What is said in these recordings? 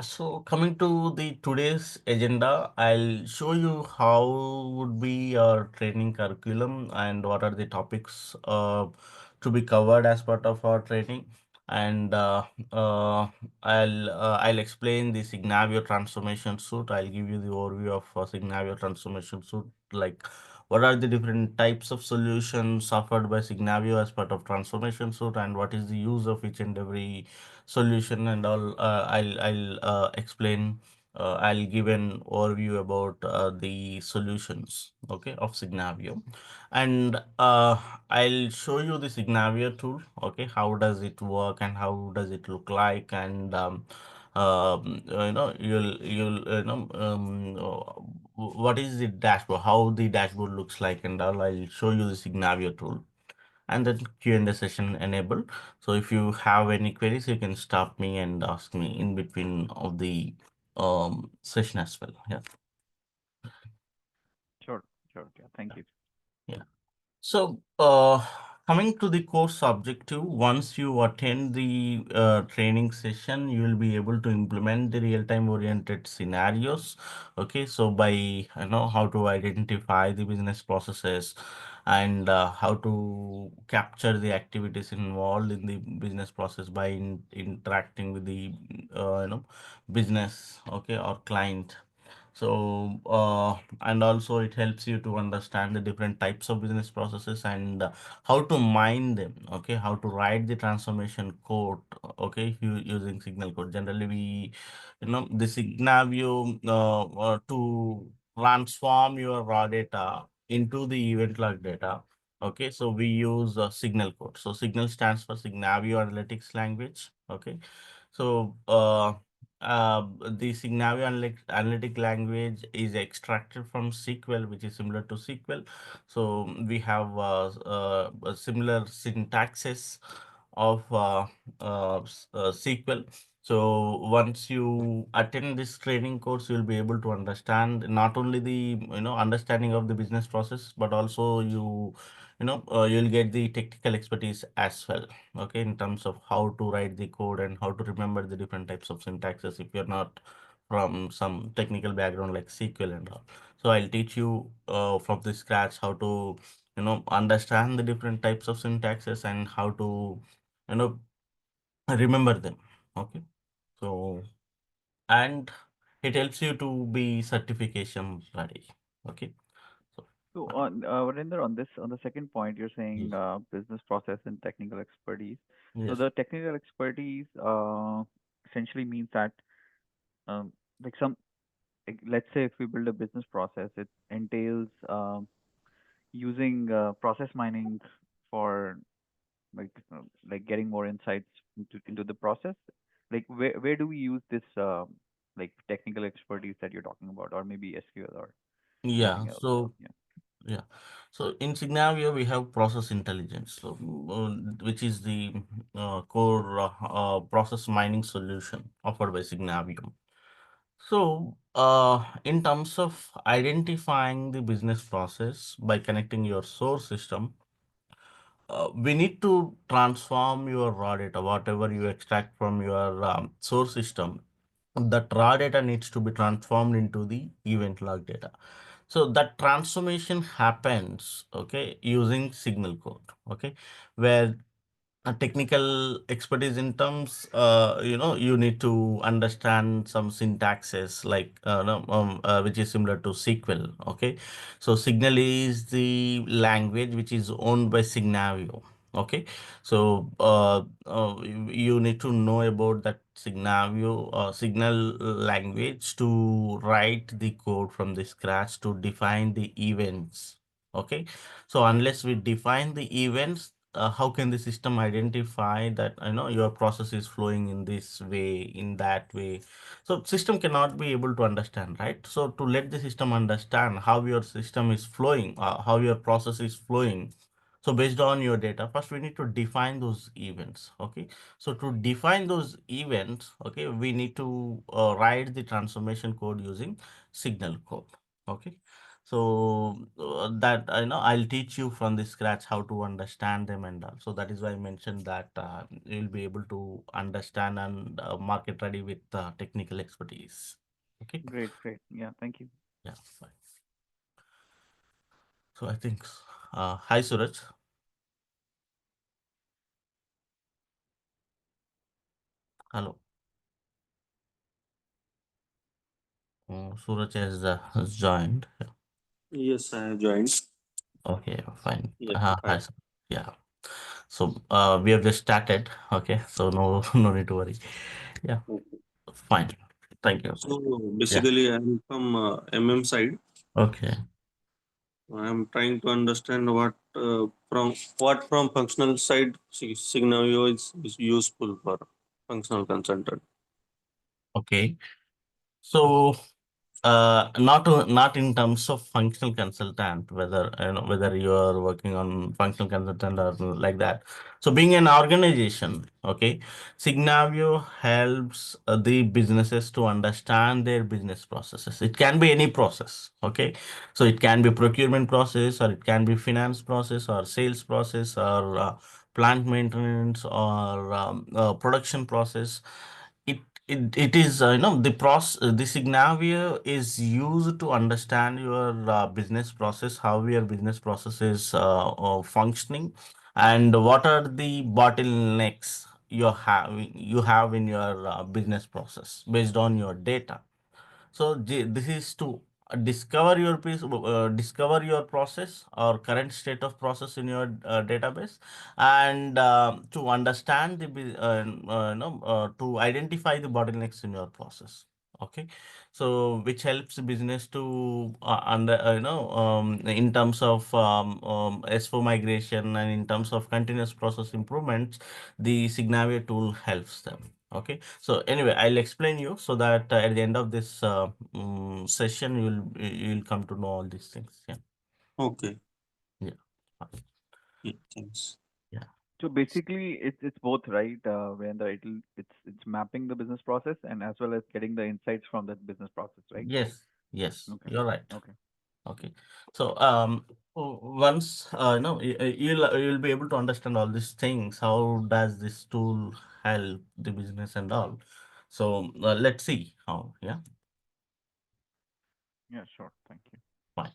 So coming to the today's agenda, I'll show you how would be our training curriculum and what are the topics to be covered as part of our training. And uh, I'll explain the Signavio transformation suite. I'll give you the overview of Signavio transformation suite, like what are the different types of solutions offered by Signavio as part of transformation suite, and what is the use of each and every solution and all. I'll explain. I'll give an overview about the solutions, okay, of Signavio, and I'll show you the Signavio tool. Okay, how does it work and how does it look like, and what is the dashboard, how the dashboard looks like, and all. I'll show you the Signavio tool and then Q&A session enabled. So if you have any queries, you can stop me and ask me in between of the session as well. Yeah. Sure, sure. Yeah, thank you. Yeah. So, coming to the course objective, once you attend the training session, you will be able to implement the real-time oriented scenarios. Okay, so by how to identify the business processes and how to capture the activities involved in the business process by interacting with the business, okay, or client. So, and also it helps you to understand the different types of business processes and how to mine them. Okay, how to write the transformation code. Okay, using signal code. Generally, the Signavio to transform your raw data into the event log data. Okay, so we use signal code. So signal stands for Signavio Analytics Language. Okay, so the Signavio analytic language is extracted from SQL, which is similar to SQL. So we have a similar syntaxes of SQL. So once you attend this training course, you'll be able to understand not only the understanding of the business process, but also you'll get the technical expertise as well. Okay, in terms of how to write the code and how to remember the different types of syntaxes if you're not from some technical background like SQL and all. So I'll teach you from the scratch how to understand the different types of syntaxes and how to you know remember them. Okay, so and it helps you to be certification ready. Okay, so So on Varinder, on the second point, you're saying yes, business process and technical expertise. So yes, the technical expertise essentially means that um, like some let's say if we build a business process, it entails using process mining for like getting more insights into the process. Like where do we use this like technical expertise that you're talking about, or maybe SQL or yeah. anything else? So Yeah. yeah. So in Signavio, we have process intelligence, so, which is the core process mining solution offered by Signavio. So, in terms of identifying the business process by connecting your source system, we need to transform your raw data, whatever you extract from your source system. That raw data needs to be transformed into the event log data. So that transformation happens, okay, using signal code, okay, where a technical expertise in terms you need to understand some syntaxes like no, which is similar to SQL. Okay, so Signal is the language which is owned by Signavio. Okay, so you need to know about that Signavio Signal language to write the code from the scratch to define the events. Okay, so unless we define the events, how can the system identify that your process is flowing in this way, in that way? So system cannot be able to understand, right? So to let the system understand how your system is flowing, how your process is flowing, so based on your data, first we need to define those events. Okay, so to define those events, okay, we need to write the transformation code using signal code. Okay, So that I know I'll teach you from the scratch how to understand them and all. So that is why I mentioned that you'll be able to understand and market ready with technical expertise. Okay. Great, great. Yeah, thank you. Yeah. Fine. So I think. Hi Suraj. Hello. Suraj has joined. Yes, I have joined. Okay. Fine. Yeah, Hi. hi. Yeah. So we have just started. Okay. So no no need to worry. Yeah. Okay. Fine. Thank you. So Yeah. basically, I'm from side. Okay. I'm trying to understand what from functional side Signavio is useful for functional consultant. Okay. So not in terms of functional consultant, whether whether you are working on functional consultant or like that. So being an organization, okay, Signavio helps the businesses to understand their business processes. It can be any process, okay. So it can be procurement process, or it can be finance process, or sales process, or plant maintenance, or production process. It is the Signavio is used to understand your business process, how your business process is functioning, and what are the bottlenecks you have in your business process based on your data. So this is to discover your process or current state of process in your database, and to understand to identify the bottlenecks in your process. Okay, so which helps business to in terms of S4 migration, and in terms of continuous process improvements, the Signavio tool helps them. Okay, so anyway, I'll explain you so that at the end of this session, you'll come to know all these things. Yeah, Okay. yeah, Yeah, thanks. yeah. So basically, it's both, right? When it's mapping the business process and as well as getting the insights from that business process, right? Yes, yes, Okay. you're right. Okay. Okay, so once you'll be able to understand all these things. How does this tool help the business and all? So let's see how. Yeah, Yeah, sure. Thank you. fine.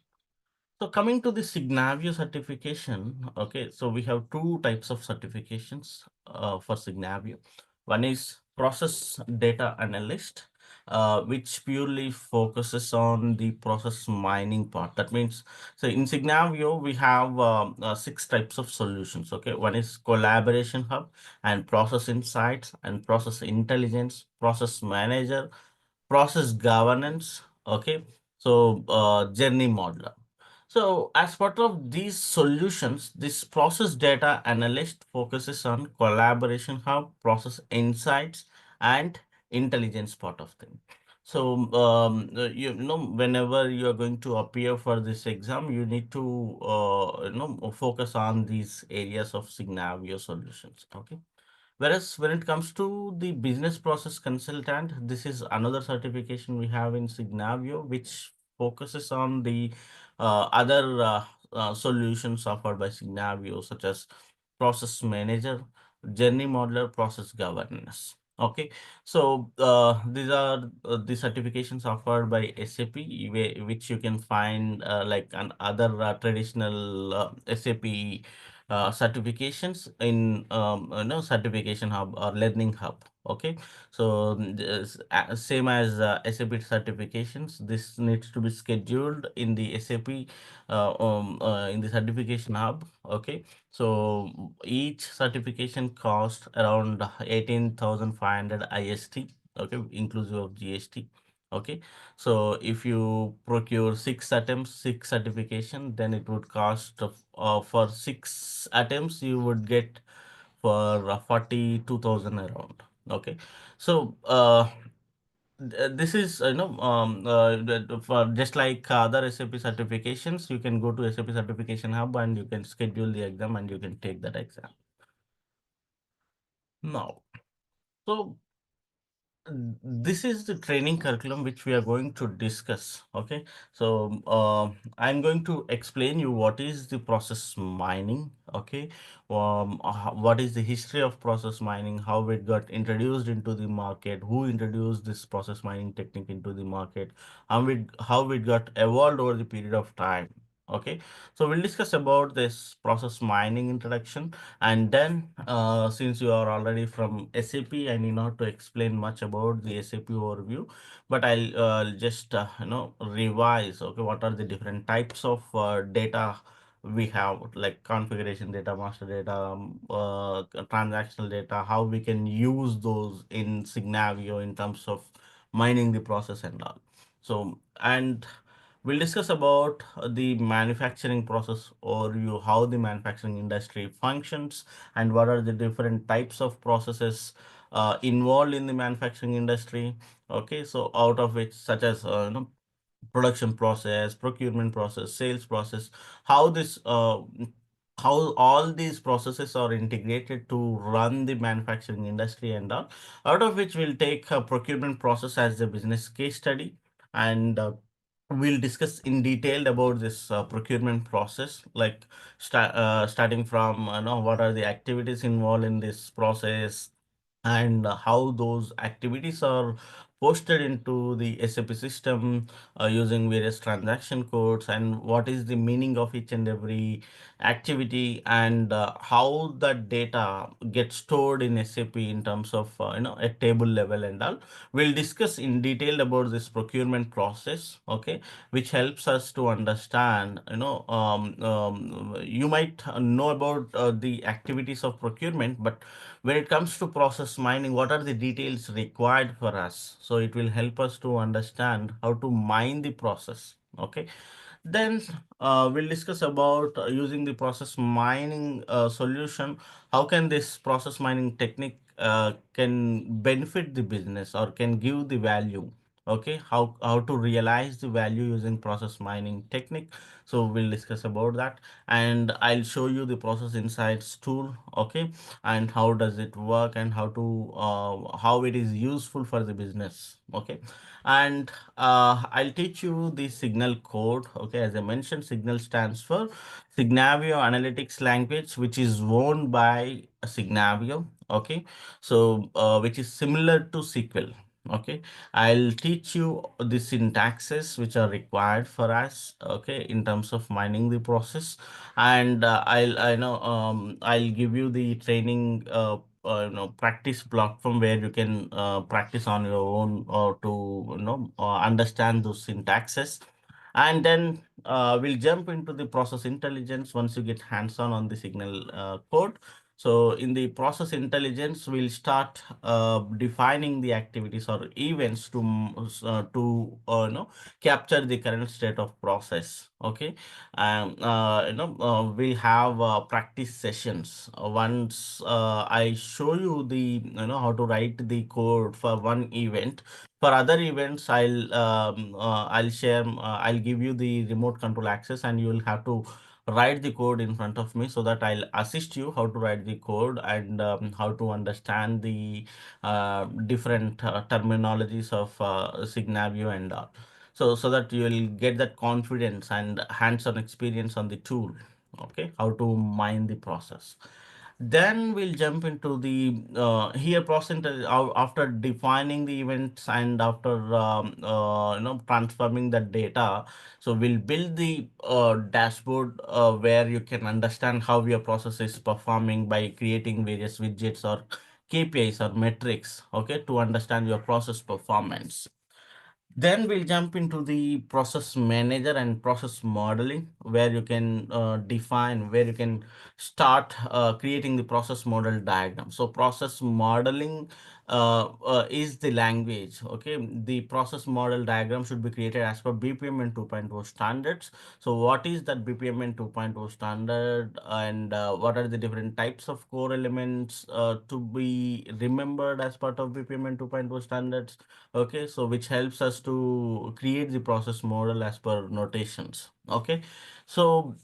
So coming to the Signavio certification, okay, so we have two types of certifications for Signavio. One is process data analyst, which purely focuses on the process mining part. That means, so in Signavio, we have six types of solutions. Okay, one is collaboration hub, and process insights, and process intelligence, process manager, process governance. Okay, so journey modeler. So, as part of these solutions, this process data analyst focuses on collaboration hub, process insights, and intelligence part of them. So, whenever you are going to appear for this exam, you need to, focus on these areas of Signavio solutions. Okay. Whereas when it comes to the business process consultant, this is another certification we have in Signavio, which focuses on the other solutions offered by Signavio, such as process manager, journey modeler, process governance. Okay, so these are the certifications offered by SAP, which you can find like an other traditional SAP certifications in certification hub or learning hub. Okay, so same as SAP certifications, this needs to be scheduled in the SAP in the certification hub. Okay, so each certification cost around 18,500 IST. Okay, inclusive of GST. Okay, so if you procure six attempts, six certification, then it would cost for six attempts you would get for 42,000 around. Okay, so this is for just like other SAP certifications, you can go to SAP certification hub and you can schedule the exam and you can take that exam now. So This is the training curriculum which we are going to discuss. Okay, so I'm going to explain you what is the process mining. Okay, what is the history of process mining, how it got introduced into the market, who introduced this process mining technique into the market, how it got evolved over the period of time. Okay, so we'll discuss about this process mining introduction, and then, since you are already from SAP, I need not to explain much about the SAP overview, but I'll just revise. Okay, what are the different types of data we have, like configuration data, master data, transactional data, how we can use those in Signavio in terms of mining the process and all. So, and we'll discuss about the manufacturing process overview, how the manufacturing industry functions, and what are the different types of processes involved in the manufacturing industry. Okay, so out of which, such as production process, procurement process, sales process, how this how all these processes are integrated to run the manufacturing industry and all. Out of which we'll take a procurement process as the business case study, and we'll discuss in detail about this procurement process, like starting from what are the activities involved in this process, and how those activities are posted into the SAP system using various transaction codes, and what is the meaning of each and every activity, and how that data gets stored in SAP in terms of a table level and all. We'll discuss in detail about this procurement process. Okay, which helps us to understand, you might know about the activities of procurement, but when it comes to process mining, what are the details required for us? So it will help us to understand how to mine the process. Okay, then we'll discuss about using the process mining solution. How can this process mining technique can benefit the business or can give the value? Okay, how to realize the value using process mining technique. So we'll discuss about that, and I'll show you the process insights tool. Okay, and how does it work, and how it is useful for the business. Okay, and I'll teach you the signal code. Okay, as I mentioned, signal stands for Signavio Analytics Language, which is owned by Signavio. Okay, so which is similar to SQL. Okay, I'll teach you the syntaxes which are required for us. Okay, in terms of mining the process, and I'll give you the training practice platform where you can practice on your own or to understand those syntaxes. And then we'll jump into the process intelligence once you get hands-on the signal code. So in the process intelligence, we'll start defining the activities or events to capture the current state of process. Okay, we'll have practice sessions. Once I show you the how to write the code for one event, for other events I'll give you the remote control access, and you will have to write the code in front of me, so that I'll assist you how to write the code, and how to understand the different terminologies of Signavio and all. So that you will get that confidence and hands-on experience on the tool. Okay, how to mine the process. Then we'll jump into the here process after defining the events, and after transforming the data. So we'll build the dashboard where you can understand how your process is performing by creating various widgets or KPIs or metrics. Okay, to understand your process performance. Then we'll jump into the process manager and process modeling, where you can where you can start creating the process model diagram. So process modeling is the language. Okay, the process model diagram should be created as per BPM and 2.0 standards. So what is that BPM and 2.0 standard, and what are the different types of core elements to be remembered as part of BPM and 2.0 standards? Okay, so which helps us to create the process model as per notations. Okay, so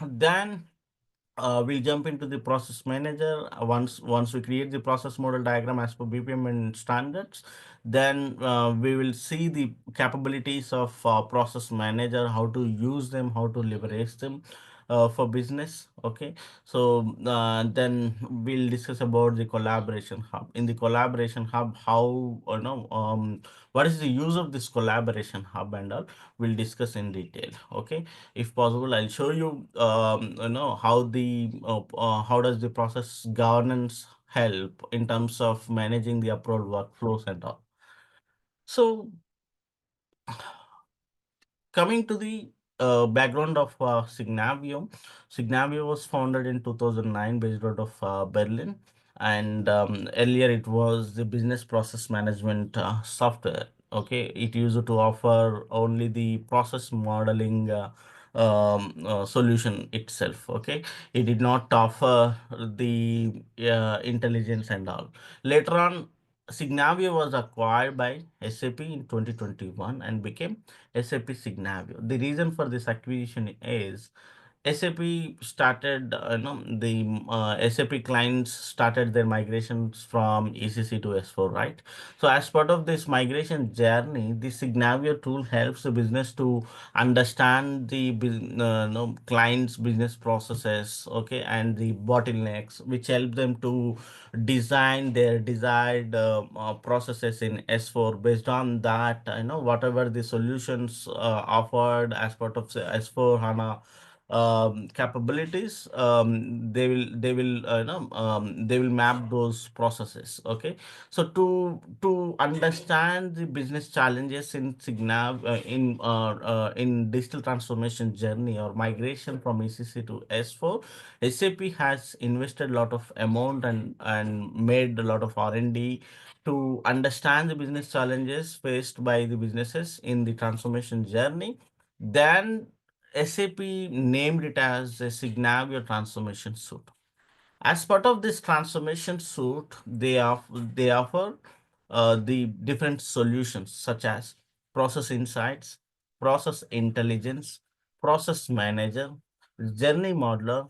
then we'll jump into the process manager. Once we create the process model diagram as per BPM and standards, then we will see the capabilities of process manager, how to use them, how to leverage them for business. Okay, so then we'll discuss about the collaboration hub. In the collaboration hub, how what is the use of this collaboration hub and all, we'll discuss in detail. Okay, if possible, I'll show you how how does the process governance help in terms of managing the upload workflows and all. So coming to the background of Signavio. Signavio was founded in 2009 based out of Berlin, and earlier it was the business process management software. Okay, it used to offer only the process modeling solution itself. Okay, it did not offer the intelligence and all. Later on, Signavio was acquired by SAP in 2021 and became SAP Signavio. The reason for this acquisition is SAP started, the SAP clients started their migrations from ECC to S4, right? So, as part of this migration journey, the Signavio tool helps the business to understand the client's business processes, okay, and the bottlenecks, which help them to design their desired processes in S4. Based on that, whatever the solutions offered as part of the S4 HANA capabilities, they will map those processes. Okay, so to understand the business challenges in in digital transformation journey or migration from ECC to S4, SAP has invested a lot of amount and made a lot of R&D to understand the business challenges faced by the businesses in the transformation journey. Then SAP named it as a Signavio transformation suite. As part of this transformation suite, they offer the different solutions such as process insights, process intelligence, process manager, journey modeler,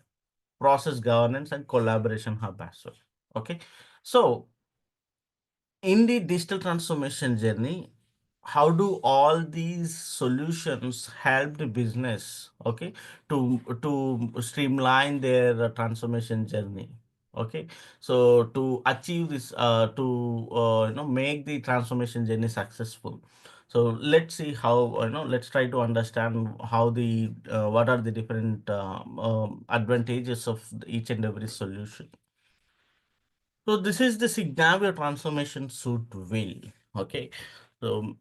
process governance, and collaboration hub as well. Okay, so in the digital transformation journey, how do all these solutions help the business, okay, to streamline their transformation journey? Okay, so to achieve this, to make the transformation journey successful. So let's see how, let's try to understand how the what are the different advantages of each and every solution. So this is the Signavio transformation suite wheel. Okay. So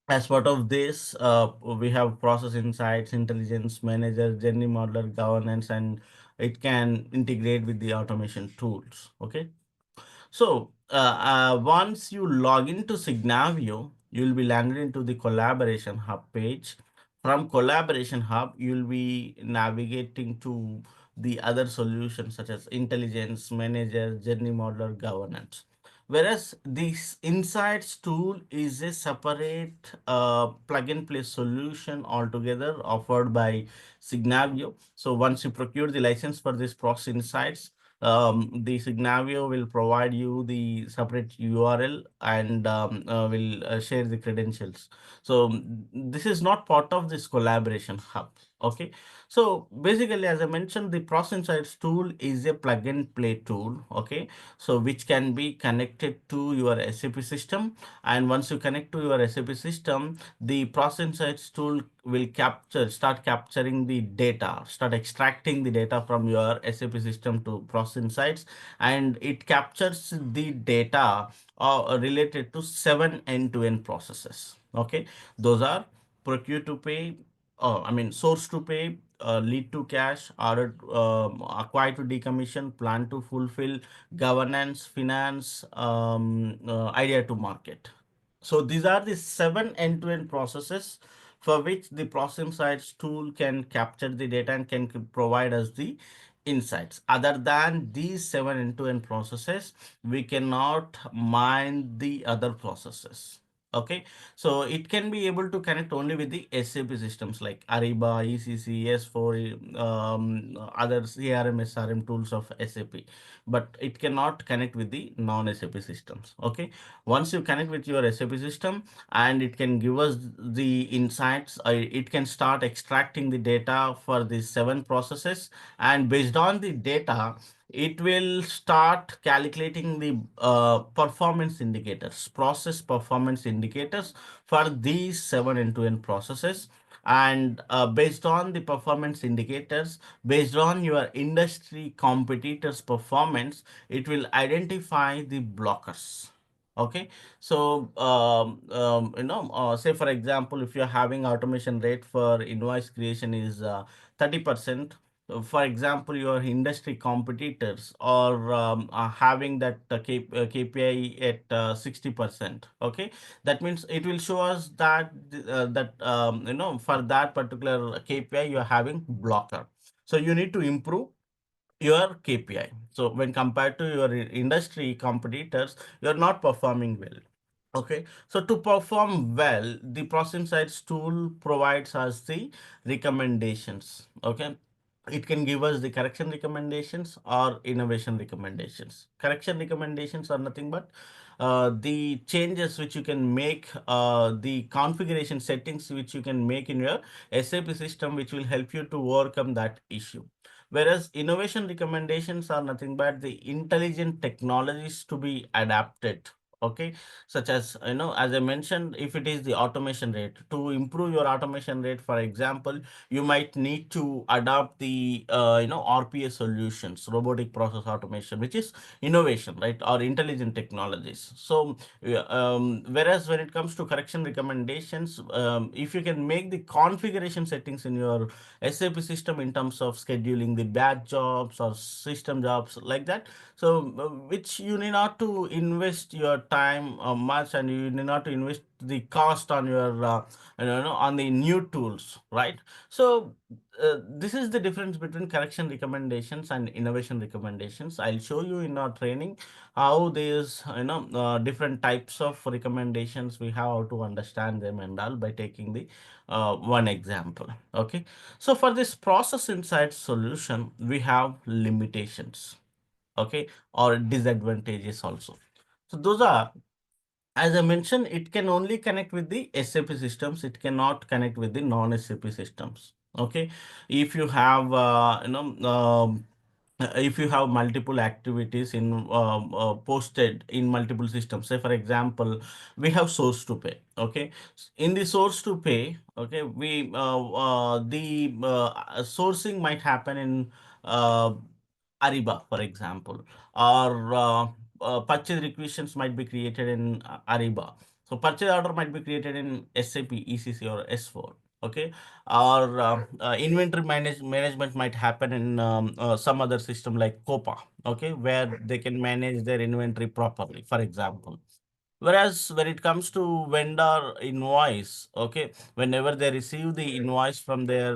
as part of this, we have process insights, intelligence manager, journey modeler, governance, and it can integrate with the automation tools. Okay. So once you log into Signavio, you'll be landed into the collaboration hub page. From collaboration hub, you'll be navigating to the other solutions such as intelligence manager, journey modeler, governance. Whereas this insights tool is a separate plug and play solution altogether offered by Signavio. So once you procure the license for this process insights, the Signavio will provide you the separate URL and will share the credentials. So this is not part of this collaboration hub. Okay. So basically, as I mentioned, the Process Insights tool is a plug and play tool. Okay. So which can be connected to your SAP system. And once you connect to your SAP system, the Process Insights tool will start capturing the data, start extracting the data from your SAP system to Process Insights, and it captures the data related to 7 end-to-end processes. Okay, those are procure to pay, source to pay, lead to cash, order, acquire to decommission, plan to fulfill, governance, finance, idea to market. So these are the 7 end-to-end processes for which the process insights tool can capture the data and can provide us the insights. Other than these 7 end-to-end processes, we cannot mine the other processes. Okay, so it can be able to connect only with the SAP systems like Ariba, ECC, S4, other CRM, SRM tools of SAP, but it cannot connect with the non-SAP systems. Okay, once you connect with your SAP system, and it can give us the insights, it can start extracting the data for the seven processes, and based on the data, it will start calculating the performance indicators, process performance indicators for these seven end-to-end processes. And based on the performance indicators, based on your industry competitors' performance, it will identify the blockers. Okay, so say for example, if you're having automation rate for invoice creation is 30%. For example, your industry competitors are having that KPI at 60%. Okay, that means it will show us that for that particular KPI you are having blocker. So you need to improve your KPI. So when compared to your industry competitors, you're not performing well. Okay, so to perform well, the Process Insights tool provides us the recommendations. Okay, it can give us the correction recommendations or innovation recommendations. Correction recommendations are nothing but the changes which you can make, the configuration settings which you can make in your SAP system, which will help you to overcome that issue. Whereas innovation recommendations are nothing but the intelligent technologies to be adapted. Okay, such as, as I mentioned, if it is the automation rate, to improve your automation rate, for example, you might need to adopt the RPA solutions, robotic process automation, which is innovation, right, or intelligent technologies. So yeah, whereas when it comes to correction recommendations, if you can make the configuration settings in your SAP system in terms of scheduling the batch jobs or system jobs like that, so which you need not to invest your time much, and you need not to invest the cost on your on the new tools, right? So this is the difference between correction recommendations and innovation recommendations. I'll show you in our training how these different types of recommendations we have, how to understand them and all, by taking the one example. Okay, so for this process insight solution, we have limitations, okay, or disadvantages also. So those are, as I mentioned, it can only connect with the SAP systems. It cannot connect with the non-SAP systems. Okay, if you have if you have multiple activities in posted in multiple systems, say for example, we have source to pay. Okay, in the source to pay, okay, we the sourcing might happen in uh, Ariba, for example, or purchase requisitions might be created in Ariba. So purchase order might be created in SAP, ECC, or S4. Okay, or inventory management might happen in some other system like Copa. Okay, where they can manage their inventory properly, for example. Whereas when it comes to vendor invoice, okay, whenever they receive the invoice from their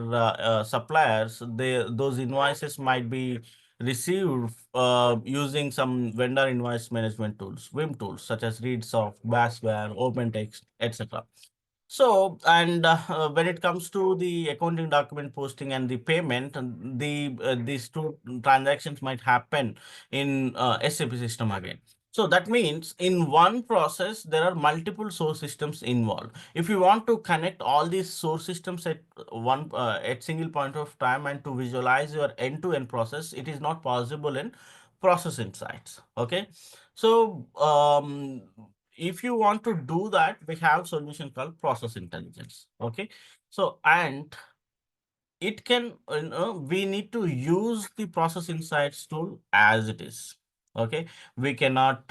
suppliers, those invoices might be received using some vendor invoice management tools, WIM tools such as ReadSoft, Bassware, OpenText, etc. So, and when it comes to the accounting document posting and the payment, these two transactions might happen in SAP system again. So that means in one process there are multiple source systems involved. If you want to connect all these source systems at one at single point of time and to visualize your end-to-end process, it is not possible in Process Insights. Okay, so if you want to do that, we have solution called Process Intelligence. Okay, so and it can, we need to use the Process Insights tool as it is. Okay, we cannot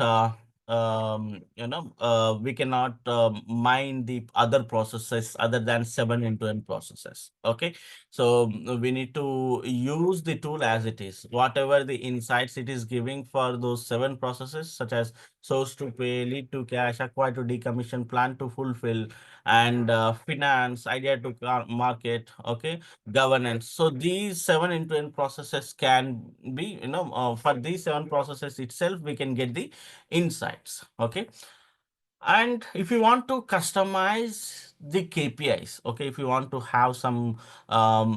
we cannot mine the other processes other than seven end-to-end processes. Okay, so we need to use the tool as it is, whatever the insights it is giving for those seven processes, such as source to pay, lead to cash, acquire to decommission, plan to fulfill, and finance, idea to market. Okay, governance. So these seven end-to-end processes can be, for these seven processes itself, we can get the insights. Okay. And if you want to customize the KPIs, okay, if you want to have some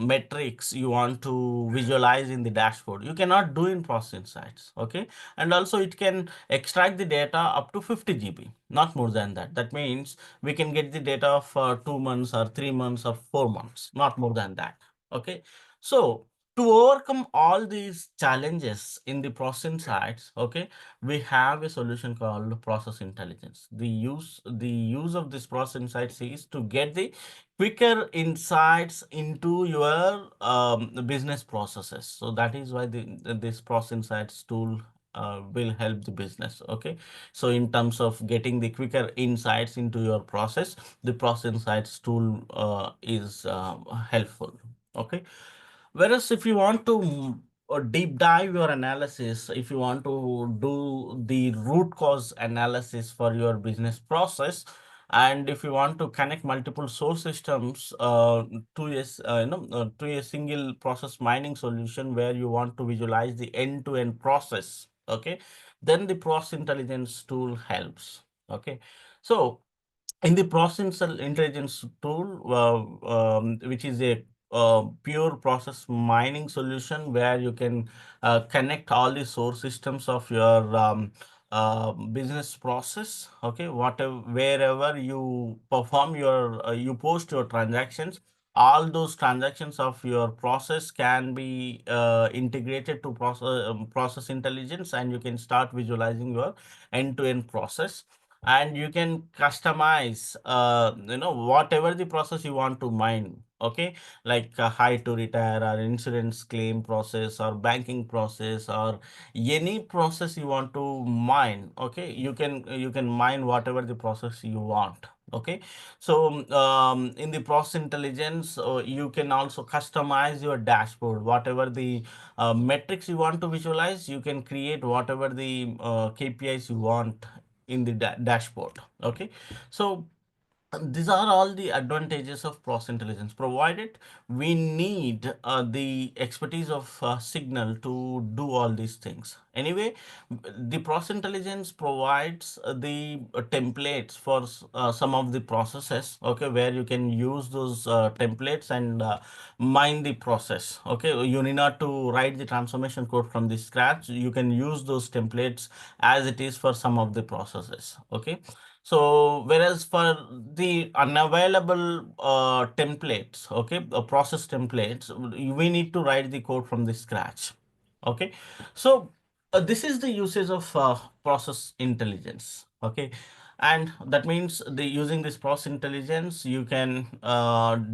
metrics you want to visualize in the dashboard, you cannot do in Process Insights, okay. And also it can extract the data up to 50 GB, not more than that. That means we can get the data of 2 months or 3 months or 4 months, not more than that, okay. So to overcome all these challenges in the Process Insights, okay, we have a solution called process intelligence. The use of this process insights is to get the quicker insights into your business processes. So that is why this process insights tool will help the business, okay. So in terms of getting the quicker insights into your process, the process insights tool is helpful, okay. Whereas if you want to deep dive your analysis, if you want to do the root cause analysis for your business process, and if you want to connect multiple source systems to a single process mining solution where you want to visualize the end-to-end process, okay, then the process intelligence tool helps, okay. So in the process intelligence tool, which is a pure process mining solution where you can connect all the source systems of your business process, okay, whatever wherever you perform your you post your transactions, all those transactions of your process can be integrated to process intelligence, and you can start visualizing your end-to-end process. And you can customize whatever the process you want to mine, okay, like high to retire or insurance claim process or banking process or any process you want to mine, okay, you can mine whatever the process you want, okay. So in the process intelligence, you can also customize your dashboard, whatever the metrics you want to visualize, you can create whatever the KPIs you want in the dashboard, okay. So these are all the advantages of process intelligence, provided we need the expertise of Signal to do all these things. Anyway, the process intelligence provides the templates for some of the processes, okay, where you can use those templates and mine the process, okay. You need not to write the transformation code from the scratch. You can use those templates as it is for some of the processes, okay. So whereas for the unavailable templates, okay, process templates, we need to write the code from the scratch. Okay, so this is the usage of process intelligence. Okay, and that means the using this process intelligence, you can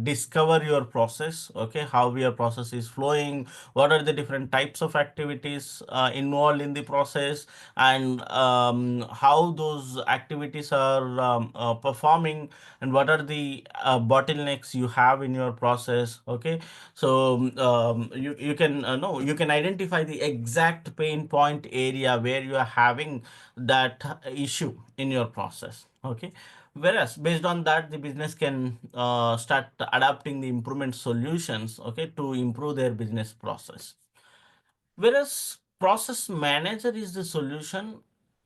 discover your process. Okay, how your process is flowing, what are the different types of activities involved in the process, and how those activities are performing, and what are the bottlenecks you have in your process, okay. So you can no you can identify the exact pain point area where you are having that issue in your process, okay. Whereas based on that, the business can start adapting the improvement solutions, okay, to improve their business process. Whereas process manager is the solution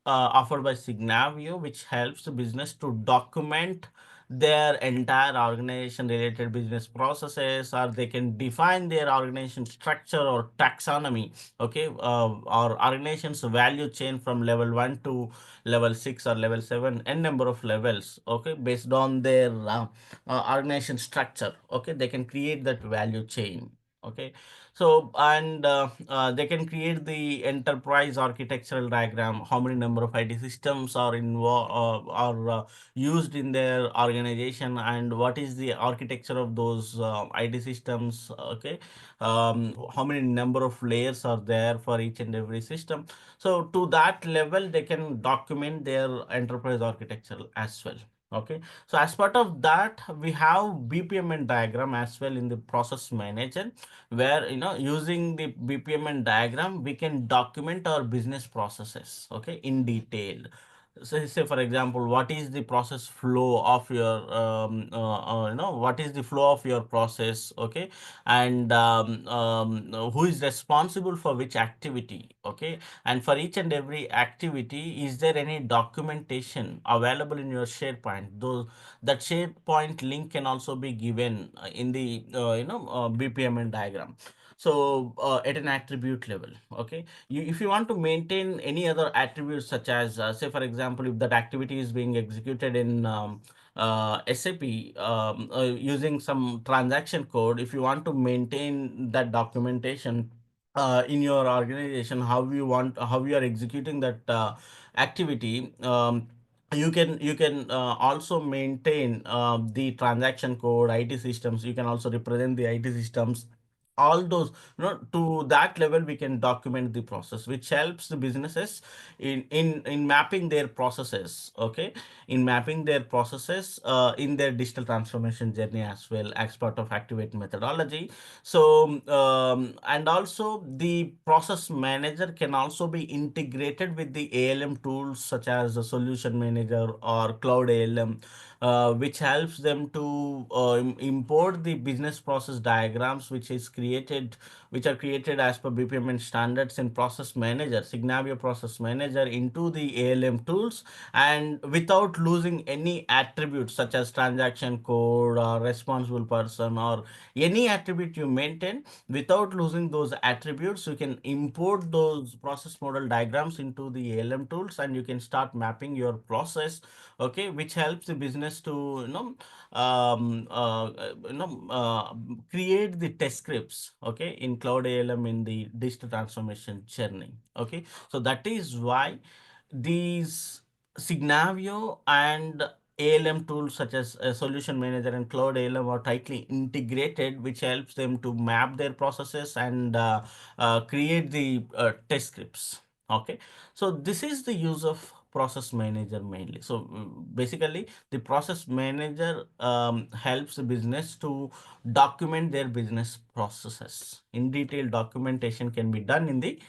offered by Signavio, which helps the business to document their entire organization related business processes, or they can define their organization structure or taxonomy, okay, or organization's value chain from level 1 to level 6 or level 7, n number of levels, okay, based on their organization structure, okay, they can create that value chain, okay. So and they can create the enterprise architectural diagram, how many number of IT systems are involved are used in their organization, and what is the architecture of those IT systems, okay. How many number of layers are there for each and every system. So to that level they can document their enterprise architecture as well, okay. So as part of that, we have BPMN diagram as well in the process manager, where using the BPMN diagram we can document our business processes, okay, in detail. say for example, what is the process flow of your what is the flow of your process, okay, and who is responsible for which activity, okay, and for each and every activity, is there any documentation available in your SharePoint? Those that SharePoint link can also be given in the BPMN diagram. So at an attribute level, okay, if you want to maintain any other attributes, such as say for example, if that activity is being executed in SAP using some transaction code, if you want to maintain that documentation in your organization, how you are executing that activity, you can also maintain the transaction code, IT systems. You can also represent the IT systems, all those, to that level we can document the process, which helps the businesses in mapping their processes, okay, in mapping their processes in their digital transformation journey, as well as part of activate methodology. So and also the process manager can also be integrated with the ALM tools, such as the solution manager or cloud ALM, which helps them to import the business process diagrams, which are created as per BPMN standards in process manager, Signavio process manager, into the ALM tools, and without losing any attributes such as transaction code or responsible person or any attribute you maintain. Without losing those attributes, you can import those process model diagrams into the ALM tools, and you can start mapping your process, okay, which helps the business to create the test scripts, okay, in cloud ALM in the digital transformation journey, okay. So that is why these Signavio and ALM tools, such as Solution Manager and Cloud ALM, are tightly integrated, which helps them to map their processes and create the test scripts. Okay, so this is the use of process manager mainly. So basically, the process manager helps the business to document their business processes. In detail, documentation can be done in the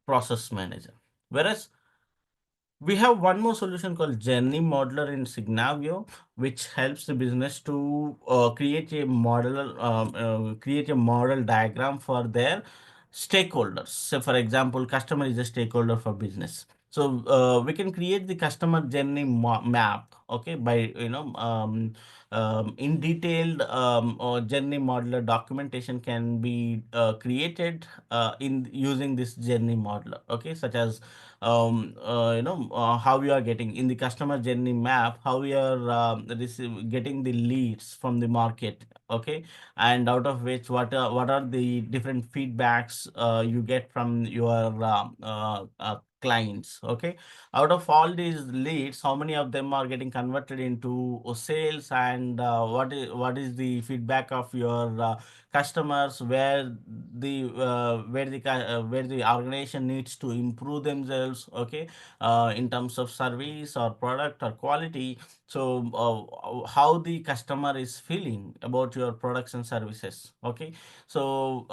process manager. Whereas we have one more solution called Journey Modeler in Signavio, which helps the business to create a model diagram for their stakeholders. So, for example, customer is a stakeholder for business. So we can create the customer journey map, okay, by in detailed journey modeler documentation can be created in using this journey modeler, okay, such as how we are getting in the customer journey map, how we are getting the leads from the market, okay, and out of which what are the different feedbacks you get from your clients, okay. Out of all these leads, how many of them are getting converted into sales, and what is the feedback of your customers, where the organization needs to improve themselves, okay, in terms of service or product or quality. So how the customer is feeling about your products and services, okay. So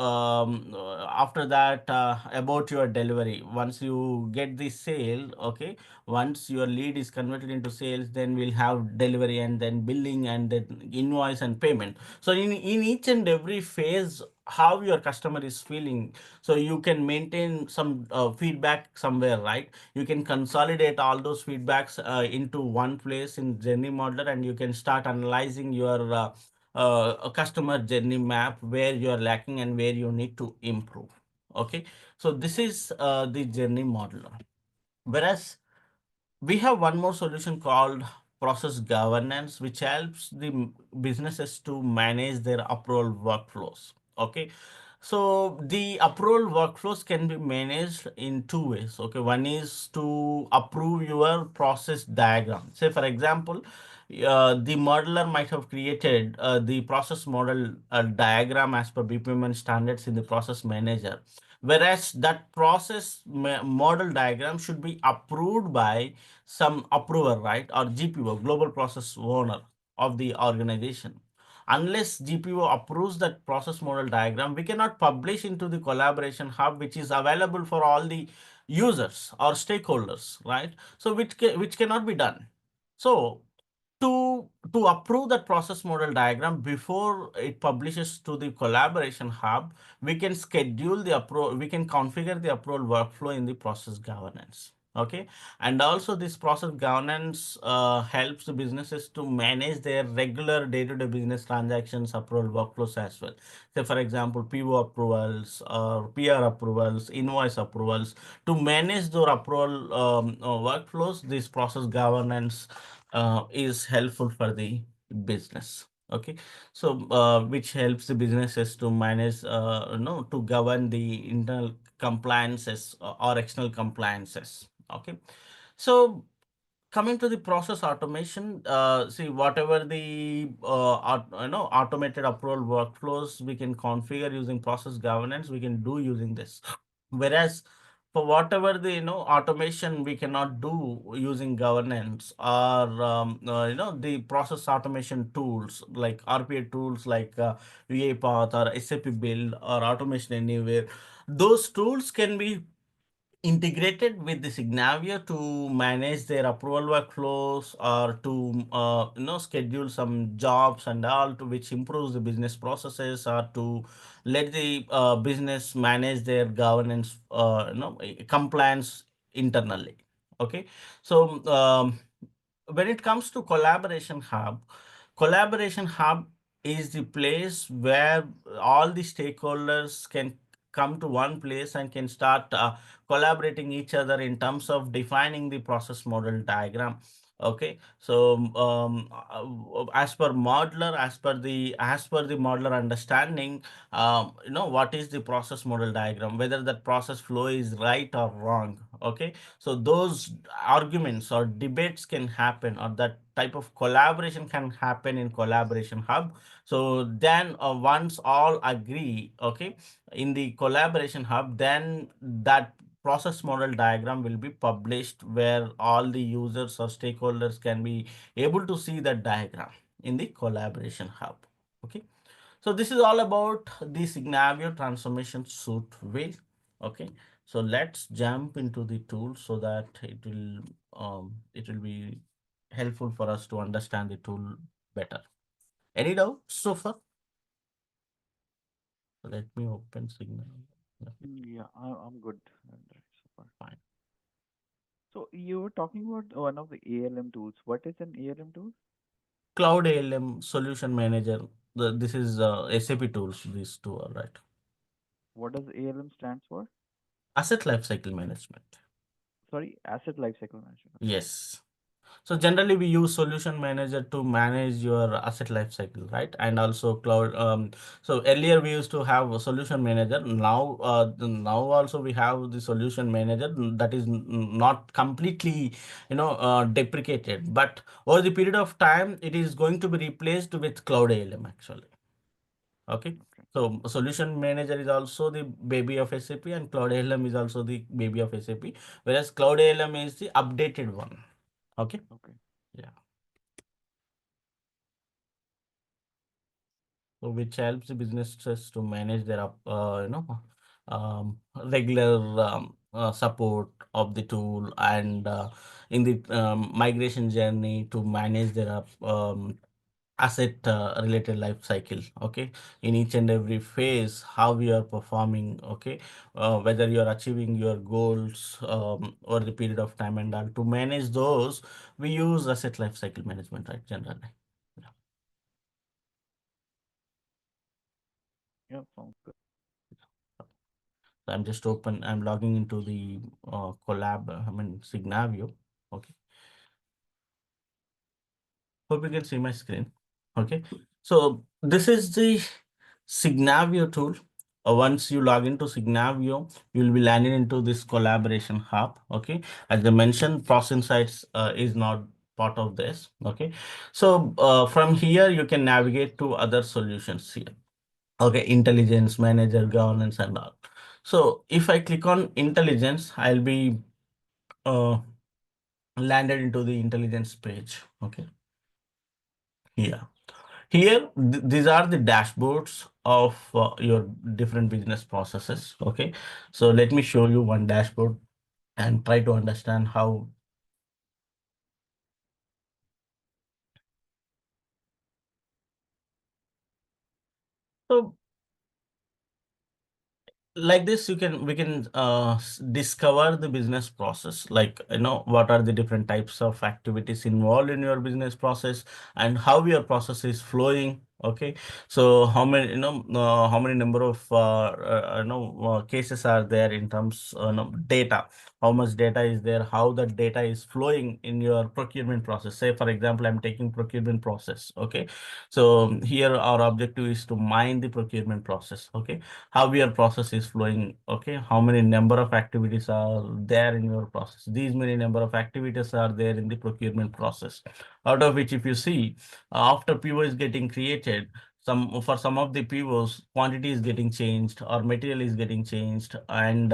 after that, about your delivery, once you get the sale, okay, once your lead is converted into sales, then we'll have delivery and then billing and then invoice and payment. So in each and every phase, how your customer is feeling, so you can maintain some feedback somewhere, right? You can consolidate all those feedbacks into one place in journey modeler, and you can start analyzing your a customer journey map, where you are lacking and where you need to improve, okay. So this is the journey modeler. Whereas we have one more solution called process governance, which helps the businesses to manage their approval workflows, okay. So the approval workflows can be managed in two ways, okay. One is to approve your process diagram. Say for example, the modeler might have created the process model diagram as per BPMN standards in the process manager, whereas that model diagram should be approved by some approver, right, or GPO, global process owner of the organization. Unless GPO approves that process model diagram, we cannot publish into the collaboration hub, which is available for all the users or stakeholders, right? So which cannot be done. So to approve that process model diagram before it publishes to the collaboration hub, we can schedule the approval, we can configure the approval workflow in the process governance. Okay, and also this process governance helps the businesses to manage their regular day-to-day business transactions approval workflows as well. Say for example, PO approvals or PR approvals, invoice approvals. To manage their approval workflows, this process governance is helpful for the business. Okay, so which helps the businesses to manage, to govern the internal compliances or external compliances. Okay, so coming to the process automation, see whatever the automated approval workflows we can configure using process governance, we can do using this. Whereas for whatever the automation we cannot do using governance, or the process automation tools like RPA tools like UiPath or SAP Build or Automation Anywhere, those tools can be integrated with the Signavio to manage their approval workflows, or to schedule some jobs and all, to which improves the business processes, or to let the business manage their governance, compliance internally. Okay, so when it comes to collaboration hub is the place where all the stakeholders can come to one place and can start collaborating each other in terms of defining the process model diagram. Okay, so as per the modeler understanding, what is the process model diagram, whether that process flow is right or wrong. Okay, so those arguments or debates can happen, or that type of collaboration can happen in collaboration hub. So then once all agree, okay, in the collaboration hub, then that process model diagram will be published, where all the users or stakeholders can be able to see that diagram in the collaboration hub. Okay, so this is all about the Signavio transformation suite wheel. Okay, so let's jump into the tool so that it will be helpful for us to understand the tool better. Any doubts so far? Let me open Signavio. Okay, Yeah, I'm good. So far. fine. So you were talking about one of the ALM tools. What is an ALM tool? Cloud ALM Solution Manager. This is SAP tools. These two are right. What does ALM stands for? Asset Lifecycle Management. Sorry, Asset Lifecycle Management. Okay. Yes. So generally we use solution manager to manage your asset life cycle, right? And also cloud. So earlier we used to have a solution manager. Now also we have the solution manager that is not completely, deprecated. But over the period of time, it is going to be replaced with cloud ALM actually. Okay. Okay. So solution manager is also the baby of SAP, and cloud ALM is also the baby of SAP. Whereas cloud ALM is the updated one. Okay. Okay. Yeah. So which helps the businesses to manage their regular support of the tool, and in the migration journey to manage their asset related life cycle. Okay, in each and every phase, how we are performing. Okay, whether you are achieving your goals over the period of time, and all, to manage those, we use asset life cycle management, right, generally. Yeah. Yeah, sounds good. So I'm logging into the Signavio. Okay. Hope you can see my screen. Okay. So this is the Signavio tool. Once you log into Signavio, you'll be landing into this collaboration hub. Okay. As I mentioned, Process Insights is not part of this. Okay. So from here, you can navigate to other solutions here. Okay, intelligence, manager, governance, and all. So if I click on intelligence, I'll be uh, landed into the intelligence page. Okay, here. Here, these are the dashboards of your different business processes. Okay, so let me show you one dashboard. and try to understand how. So like this, you can we can discover the business process, like what are the different types of activities involved in your business process, and how your process is flowing. Okay, so how many how many number of cases are there in terms data, how much data is there, how the data is flowing in your procurement process. Say for example, I'm taking procurement process. Okay, so here our objective is to mine the procurement process. Okay, how your process is flowing. Okay, how many number of activities are there in your process. These many number of activities are there in the procurement process, out of which if you see, after PO is getting created, some of the POs quantity is getting changed or material is getting changed, and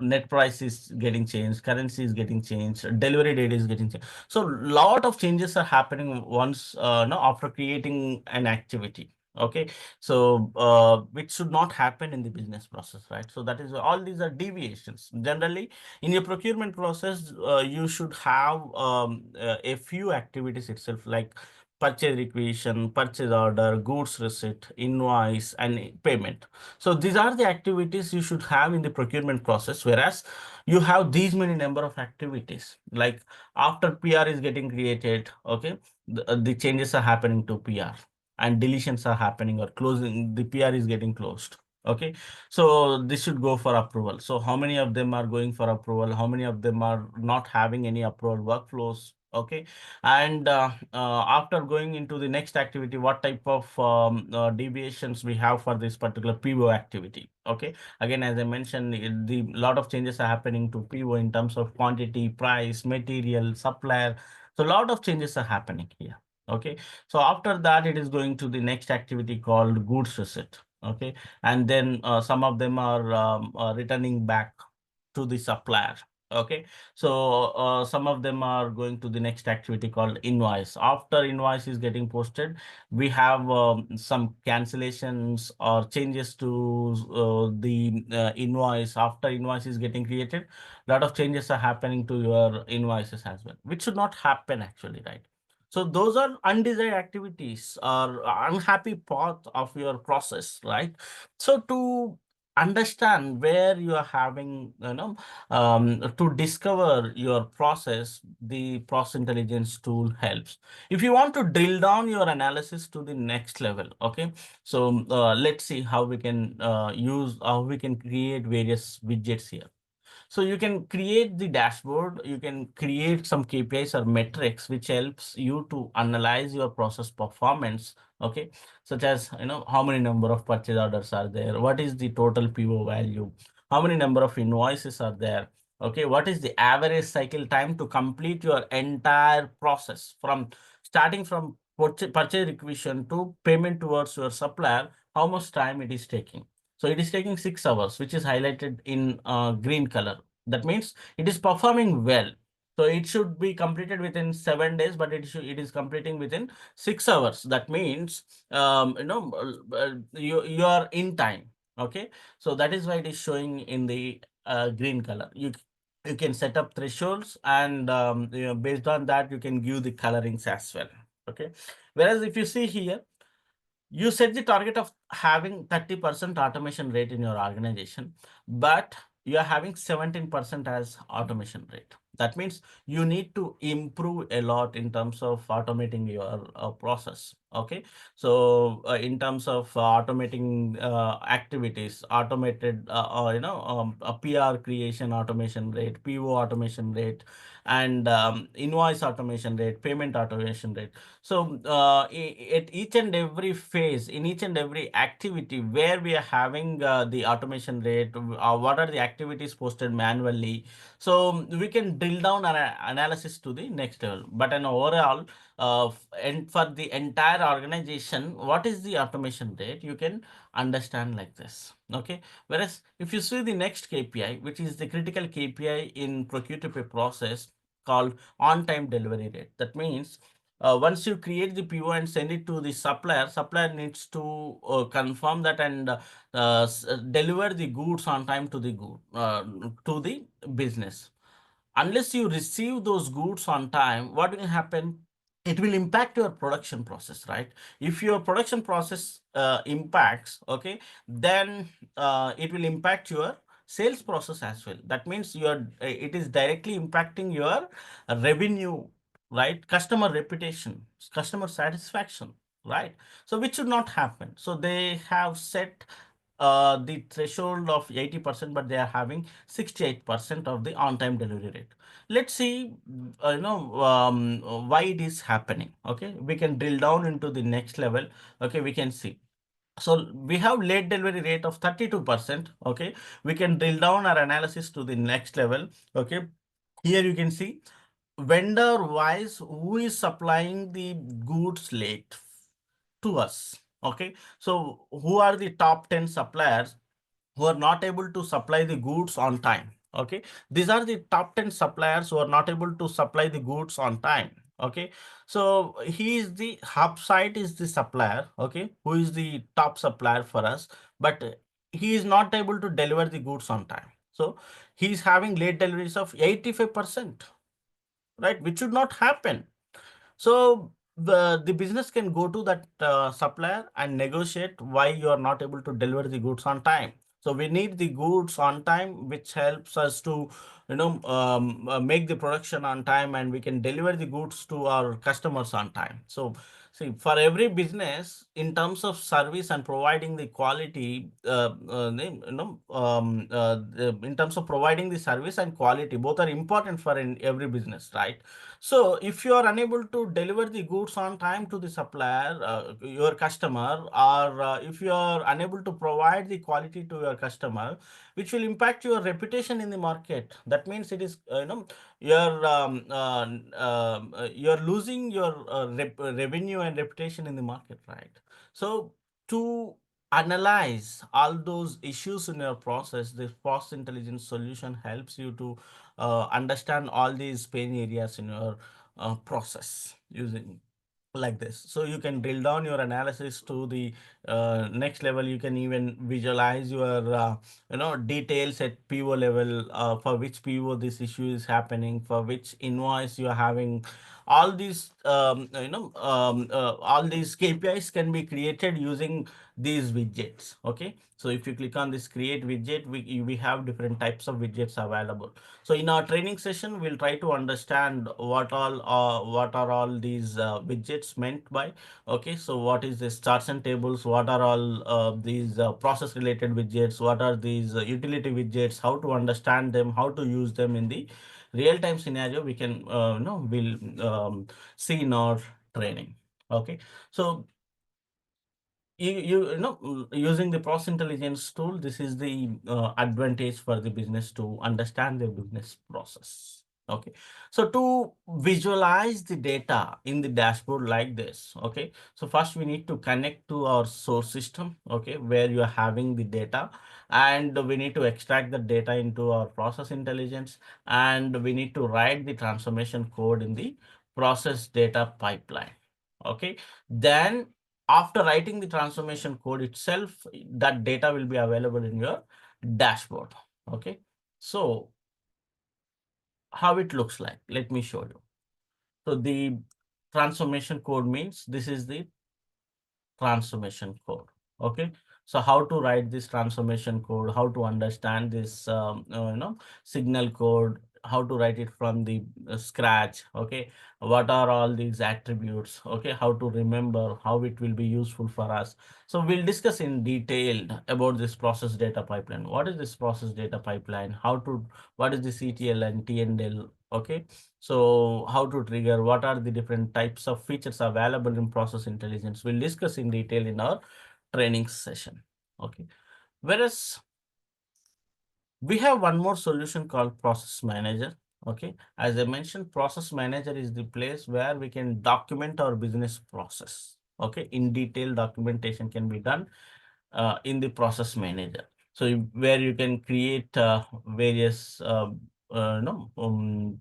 net price is getting changed, currency is getting changed, delivery date is getting changed. So lot of changes are happening once no after creating an activity. Okay, so which should not happen in the business process, right? So that is all these are deviations. Generally, in your procurement process, you should have a few activities itself, like purchase requisition, purchase order, goods receipt, invoice, and payment. So these are the activities you should have in the procurement process. Whereas you have these many number of activities, like after PR is getting created. Okay, the changes are happening to PR, and deletions are happening or closing, the PR is getting closed. Okay, so this should go for approval. So how many of them are going for approval? How many of them are not having any approval workflows? Okay, and after going into the next activity, what type of deviations we have for this particular PO activity? Okay, again, as I mentioned, the lot of changes are happening to PO in terms of quantity, price, material, supplier. So a lot of changes are happening here. Okay, so after that, it is going to the next activity called goods receipt. Okay, and then some of them are returning back to the supplier. Okay, so some of them are going to the next activity called invoice. After invoice is getting posted, we have some cancellations or changes to the invoice. After invoice is getting created, a lot of changes are happening to your invoices as well, which should not happen actually, right? So those are undesired activities or unhappy part of your process, right? So to understand where you are having, to discover your process, the process intelligence tool helps. If you want to drill down your analysis to the next level, okay, so let's see how we can how we can create various widgets here. So you can create the dashboard, you can create some KPIs or metrics which helps you to analyze your process performance. Okay, such as how many number of purchase orders are there, what is the total PO value, how many number of invoices are there. Okay, what is the average cycle time to complete your entire process from starting from purchase requisition to payment towards your supplier, how much time it is taking. So it is taking 6 hours, which is highlighted in green color. That means it is performing well. So it should be completed within 7 days, but it is completing within 6 hours. That means you are in time. Okay, so that is why it is showing in the green color. You can set up thresholds, and based on that you can give the colorings as well. Okay, whereas if you see here, you set the target of having 30% automation rate in your organization, but you are having 17% as automation rate. That means you need to improve a lot in terms of automating your process. Okay, so in terms of automating activities, automated a PR creation automation rate, PO automation rate, and invoice automation rate, payment automation rate. So at each and every phase, in each and every activity where we are having the automation rate, what are the activities posted manually, so we can drill down our analysis to the next level. But an overall, and for the entire organization, what is the automation rate? You can understand like this. Okay. Whereas if you see the next KPI, which is the critical KPI in procure to pay process, called on time delivery rate. That means once you create the PO and send it to the supplier, supplier needs to confirm that and deliver the goods on time to the to the business. Unless you receive those goods on time, what will happen? It will impact your production process, right? If your production process impacts, okay, then it will impact your sales process as well. That means it is directly impacting your revenue, right? Customer reputation, customer satisfaction, right? So which should not happen. So they have set the threshold of 80%, but they are having 68% of the on-time delivery rate. Let's see, why it is happening. Okay, we can drill down into the next level. Okay, we can see. So we have late delivery rate of 32%. Okay, we can drill down our analysis to the next level. Okay, here you can see vendor wise who is supplying the goods late to us. Okay, so who are the top 10 suppliers who are not able to supply the goods on time? Okay, these are the top 10 suppliers who are not able to supply the goods on time. Okay, so he is the hub site is the supplier, okay, who is the top supplier for us, but he is not able to deliver the goods on time. So he is having late deliveries of 85%, right, which should not happen. So the business can go to that supplier and negotiate why you are not able to deliver the goods on time. So we need the goods on time, which helps us to make the production on time, and we can deliver the goods to our customers on time. So see, for every business, in terms of service and providing the quality, in terms of providing the service and quality, both are important for every business, right? So if you are unable to deliver the goods on time to the supplier, your customer, or if you are unable to provide the quality to your customer, which will impact your reputation in the market. That means it is, you're losing your revenue and reputation in the market, right? So to analyze all those issues in your process, this process intelligence solution helps you to understand all these pain areas in your process using like this. So you can drill down your analysis to the next level. You can even visualize your details at PO level, for which PO this issue is happening, for which invoice you are having. All these all these KPIs can be created using these widgets. Okay, so if you click on this create widget, we have different types of widgets available. So in our training session, we'll try to understand what are all these widgets meant by. Okay, so what is this charts and tables? What are all these process related widgets? What are these utility widgets? How to understand them? How to use them in the real time scenario? We can we'll see in our training. Okay, so using the process intelligence tool, this is the advantage for the business to understand their business process. Okay, so to visualize the data in the dashboard like this, okay, so first we need to connect to our source system, okay, where you are having the data, and we need to extract the data into our process intelligence, and we need to write the transformation code in the process data pipeline. Okay, then after writing the transformation code itself, that data will be available in your dashboard. Okay, so how it looks like, let me show you. So the transformation code means this is the transformation code. Okay, so how to write this transformation code, how to understand this signal code, how to write it from the scratch. Okay, what are all these attributes? Okay, how to remember, how it will be useful for us. So we'll discuss in detail about this process data pipeline. What is this process data pipeline? What is the CTL and TNL? Okay, so how to trigger, what are the different types of features available in process intelligence? We'll discuss in detail in our training session. Okay. Whereas we have one more solution called process manager. Okay. As I mentioned, process manager is the place where we can document our business process. Okay. In detail documentation can be done in the process manager. So where you can create various, no,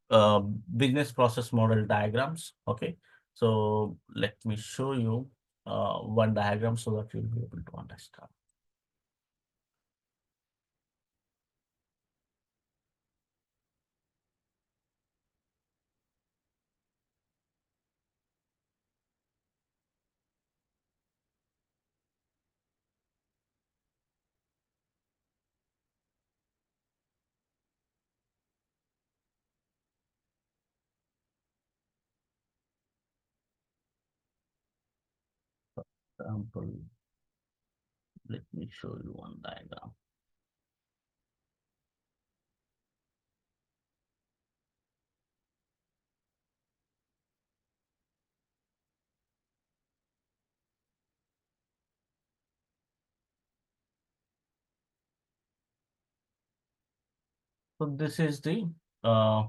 uh, business process model diagrams. Okay, so let me show you one diagram so that you'll be able to understand. Example, let me show you one diagram. So this is the uh,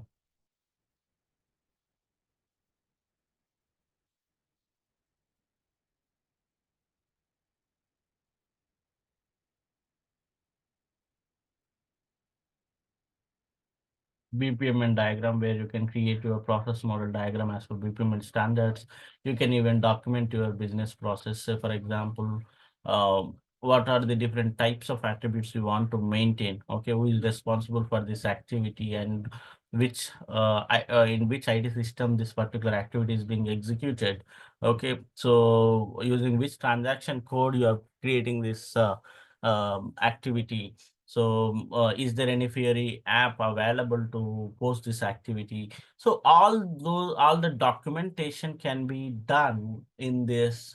BPMN diagram where you can create your process model diagram as per BPMN standards. You can even document your business process. Say, for example, what are the different types of attributes you want to maintain? Okay, who is responsible for this activity and which in which IT system this particular activity is being executed. Okay, so using which transaction code you are creating this activity. So, is there any Fiori app available to post this activity? So all the documentation can be done in this,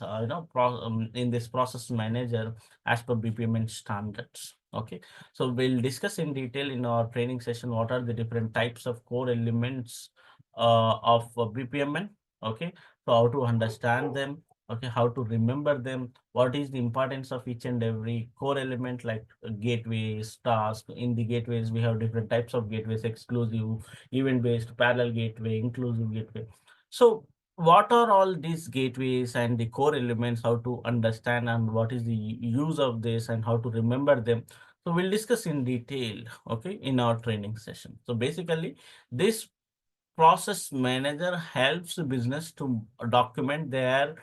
in this process manager as per BPMN standards. Okay, so we'll discuss in detail in our training session what are the different types of core elements of BPMN. Okay, so how to understand them. Okay, how to remember them, what is the importance of each and every core element like gateways, task. In the gateways, we have different types of gateways: exclusive, event-based, parallel gateway, inclusive gateway. So what are all these gateways and the core elements, how to understand and what is the use of this and how to remember them? So we'll discuss in detail, okay, in our training session. So basically, this process manager helps the business to document their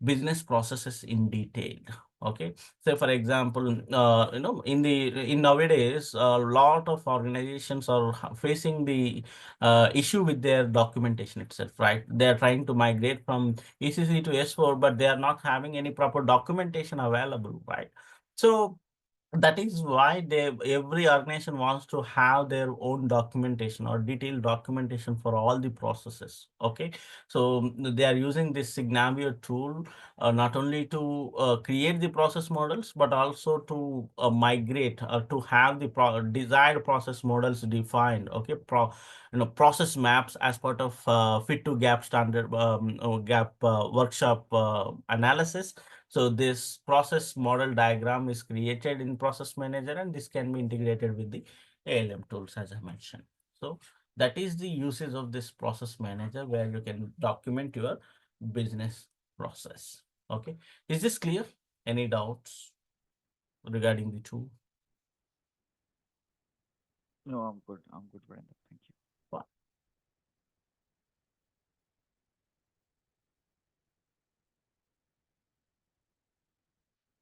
business processes in detail. Okay, so for example, in nowadays a lot of organizations are facing the issue with their documentation itself, right? They are trying to migrate from ECC to S4, but they are not having any proper documentation available, right? So that is why every organization wants to have their own documentation or detailed documentation for all the processes. Okay, so they are using this Signavio tool not only to create the process models but also to migrate or to have the desired process models defined. Okay, process maps as part of fit to gap standard gap workshop analysis. So this process model diagram is created in process manager and this can be integrated with the ALM tools as I mentioned. So that is the usage of this process manager where you can document your business process. Okay. Is this clear? Any doubts regarding the tool? No, I'm good. I'm good, Brenda. Thank you.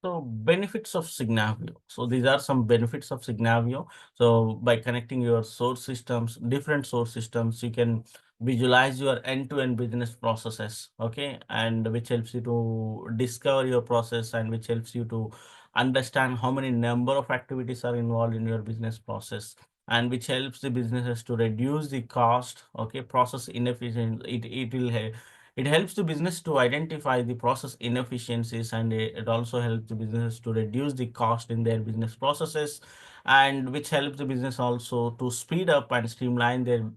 So benefits of Signavio. So these are some benefits of Signavio. So by connecting your source systems, different source systems, you can visualize your end-to-end business processes. Okay, and which helps you to discover your process and which helps you to understand how many number of activities are involved in your business process and which helps the businesses to reduce the cost. Okay, process inefficiency. It helps the business to identify the process inefficiencies and it also helps the business to reduce the cost in their business processes and which helps the business also to speed up and streamline their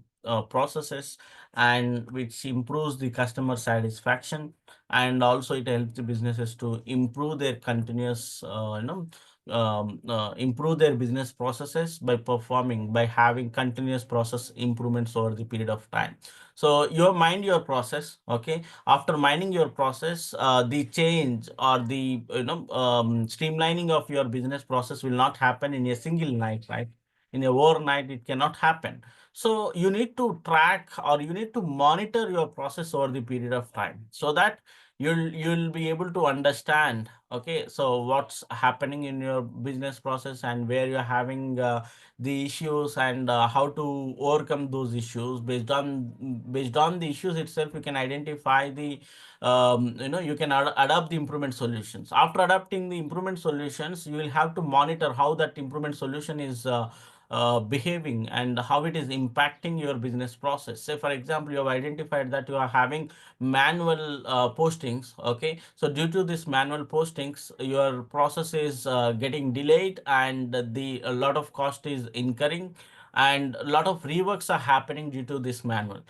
processes and which improves the customer satisfaction and also it helps the businesses to improve their continuous improve their business processes by having continuous process improvements over the period of time. So you mind your process. Okay, after mining your process, the change or the streamlining of your business process will not happen in a single night, right? In a overnight, it cannot happen. So you need to track or you need to monitor your process over the period of time, so that you'll be able to understand, okay, so what's happening in your business process and where you're having the issues, and how to overcome those issues. Based on the issues itself, you can identify the you can adapt the improvement solutions. After adapting the improvement solutions, you will have to monitor how that improvement solution is behaving and how it is impacting your business process. Say for example, you have identified that you are having manual postings, okay, so due to this manual postings, your process is getting delayed, and the a lot of cost is incurring, and a lot of reworks are happening due to this manual.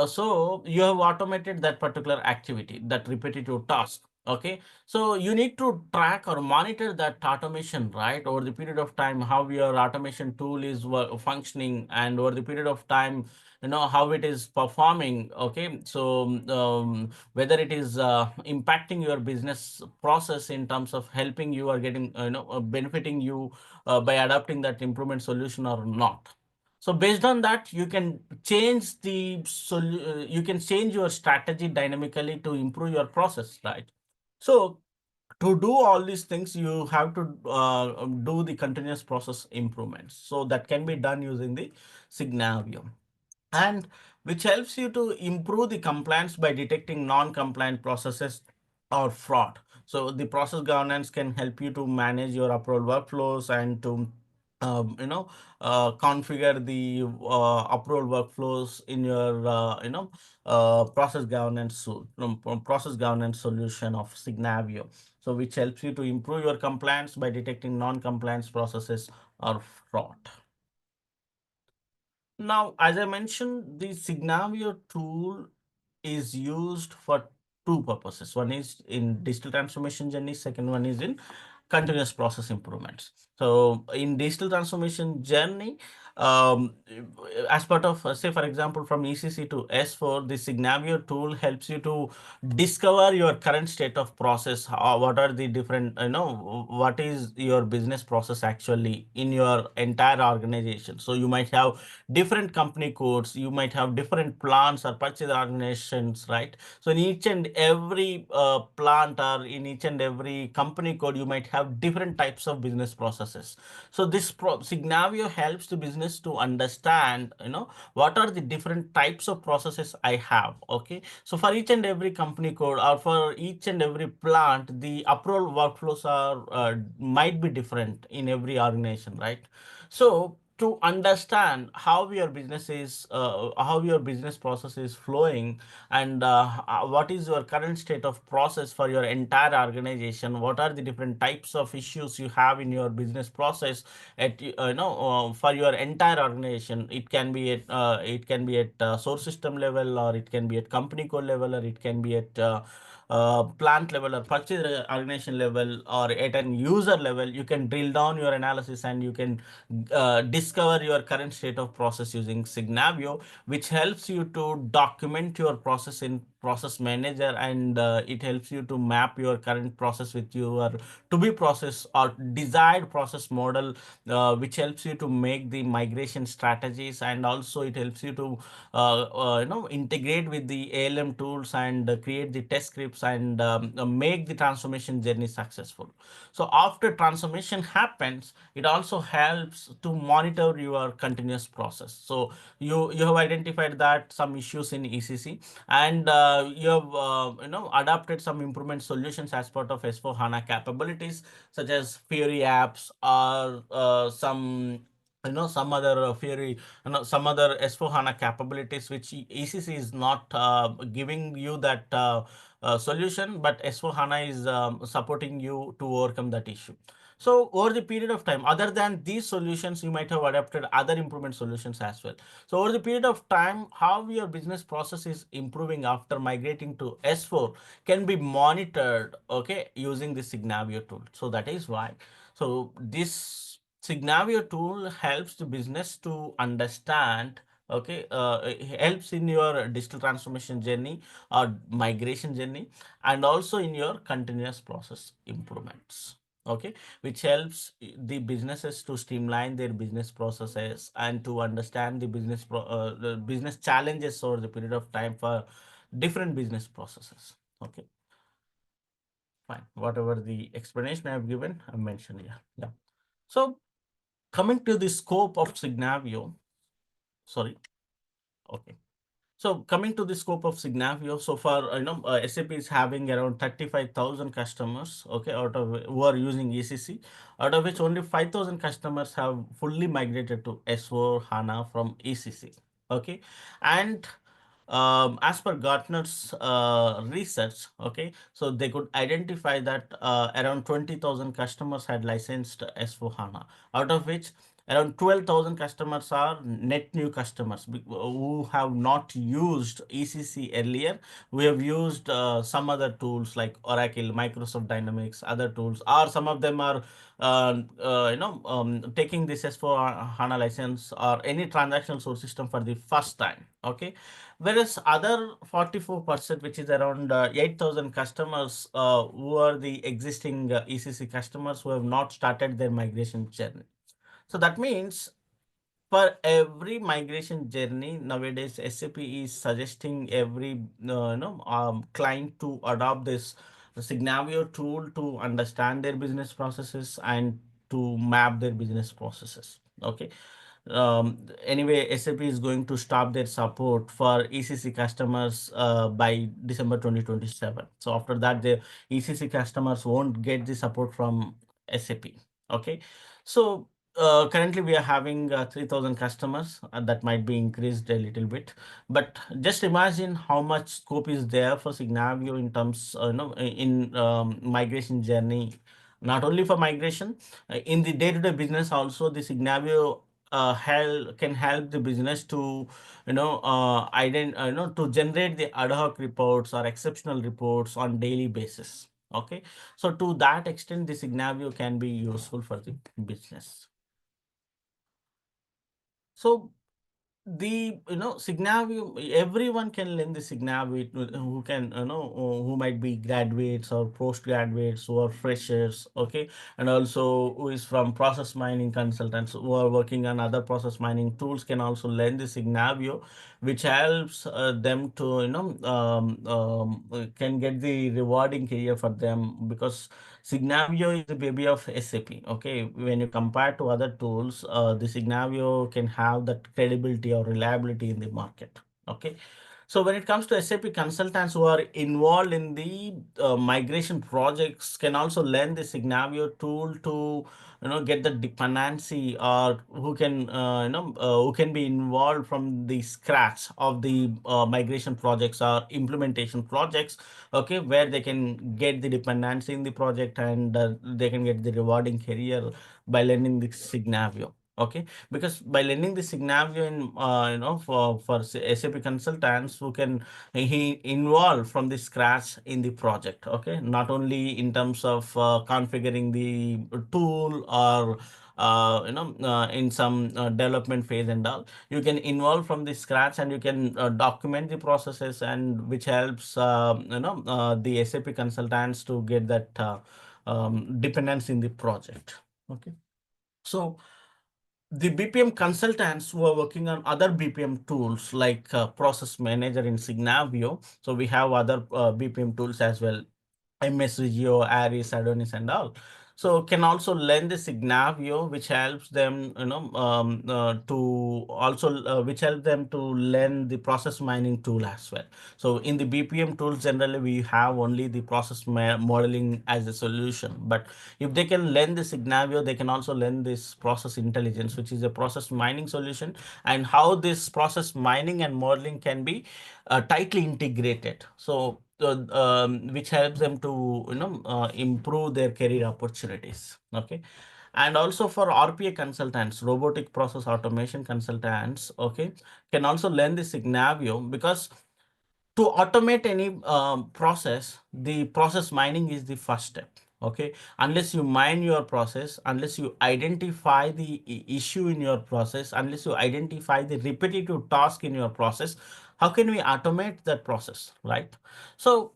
So you have automated that particular activity, that repetitive task, okay. So you need to track or monitor that automation, right, over the period of time, how your automation tool is functioning, and over the period of time, how it is performing, okay. So whether it is impacting your business process in terms of helping you or getting benefiting you by adopting that improvement solution or not. So based on that, you can change you can change your strategy dynamically to improve your process, right? So to do all these things, you have to do the continuous process improvements. So that can be done using the Signavio, and which helps you to improve the compliance by detecting non-compliant processes or fraud. So the process governance can help you to manage your approval workflows and to configure the approval workflows in your process governance process governance solution of Signavio. So which helps you to improve your compliance by detecting non-compliance processes or fraud. Now, as I mentioned, the Signavio tool is used for two purposes. One is in digital transformation journey, second one is in continuous process improvements. So in digital transformation journey, um, as part of, say for example, from ECC to S4, the Signavio tool helps you to discover your current state of process. What are the different, what is your business process actually in your entire organization. So you might have different company codes, you might have different plants or purchase organizations, right? So in each and every plant or in each and every company code, you might have different types of business processes. So this Signavio helps the business to understand, what are the different types of processes I have, okay. So for each and every company code or for each and every plant, the approval workflows are might be different in every organization, right? So to understand how your business process is flowing, and what is your current state of process for your entire organization, what are the different types of issues you have in your business process at for your entire organization. It can be at source system level, or it can be at company code level, or it can be at plant level or purchase organization level, or at an user level. You can drill down your analysis, and you can discover your current state of process using Signavio, which helps you to document your process in process manager, and it helps you to map your current process with your to be process or desired process model, which helps you to make the migration strategies, and also it helps you to integrate with the ALM tools, and create the test scripts, and make the transformation journey successful. So after transformation happens, it also helps to monitor your continuous process. So you have identified that some issues in ECC, and you have adapted some improvement solutions as part of S4 HANA capabilities, such as Fury apps, or some other Fury, some other S4 HANA capabilities, which ECC is not giving you that solution, but S4 HANA is supporting you to overcome that issue. So over the period of time, other than these solutions, you might have adapted other improvement solutions as well. So over the period of time, how your business process is improving after migrating to S4 can be monitored, okay, using the Signavio tool. So that is why. So this Signavio tool helps the business to understand, okay, it helps in your digital transformation journey or migration journey, and also in your continuous process improvements. okay, which helps the businesses to streamline their business processes and to understand the business challenges over the period of time for different business processes. Okay, fine. Whatever the explanation I have given, I mentioned here. Yeah. So coming to the scope of Signavio, sorry. Okay. So coming to the scope of Signavio, so far, SAP is having around 35,000 customers, okay, out of who are using ECC, out of which only 5,000 customers have fully migrated to S4 HANA from ECC, okay, and as per Gartner's research, okay, so they could identify that around 20,000 customers had licensed S4 HANA, out of which around 12,000 customers are net new customers who have not used ECC earlier. We have used some other tools like Oracle, Microsoft Dynamics, other tools, or some of them are taking this S4 HANA license or any transactional source system for the first time. Okay, whereas other 44%, which is around 8,000 customers, who are the existing ECC customers who have not started their migration journey. So that means for every migration journey nowadays, SAP is suggesting every client to adopt this Signavio tool to understand their business processes and to map their business processes. Okay. Anyway, SAP is going to stop their support for ECC customers by December 2027. So after that, the ECC customers won't get the support from SAP. Okay. So currently we are having 3,000 customers, that might be increased a little bit, but just imagine how much scope is there for Signavio in terms, in migration journey, not only for migration, in the day-to-day business also, the Signavio can help the business to, to generate the ad hoc reports or exceptional reports on daily basis. Okay, so to that extent, the Signavio can be useful for the business. So the Signavio, everyone can learn the Signavio, who can who might be graduates or postgraduates or freshers, okay, and also who is from process mining consultants who are working on other process mining tools can also learn the Signavio, which helps them to can get the rewarding career for them, because Signavio is the baby of SAP. Okay, when you compare to other tools, the Signavio can have that credibility or reliability in the market. Okay, so when it comes to SAP consultants who are involved in the migration projects, can also learn the Signavio tool to get the dependency, or who can be involved from the scratch of the migration projects or implementation projects, okay, where they can get the dependency in the project, and they can get the rewarding career by learning the Signavio. Okay, because by learning the Signavio in for SAP consultants who can he involve from the scratch in the project. Okay, not only in terms of configuring the tool or in some development phase and all, you can involve from the scratch, and you can document the processes, and which helps the SAP consultants to get that dependence in the project. Okay, so the BPM consultants who are working on other BPM tools like Process Manager in Signavio. So we have other BPM tools as well, MS Regio, Aris, Adonis, and all. So can also learn the Signavio, which helps them, to also which help them to learn the process mining tool as well. So in the BPM tools, generally we have only the process modeling as a solution. But if they can learn the Signavio, they can also learn this process intelligence, which is a process mining solution, and how this process mining and modeling can be tightly integrated. So which helps them to improve their career opportunities. Okay, and also for RPA consultants, robotic process automation consultants, okay, can also learn the Signavio, because to automate any process, the process mining is the first step. Okay, unless you mine your process, unless you identify the issue in your process, unless you identify the repetitive task in your process, how can we automate that process, right? So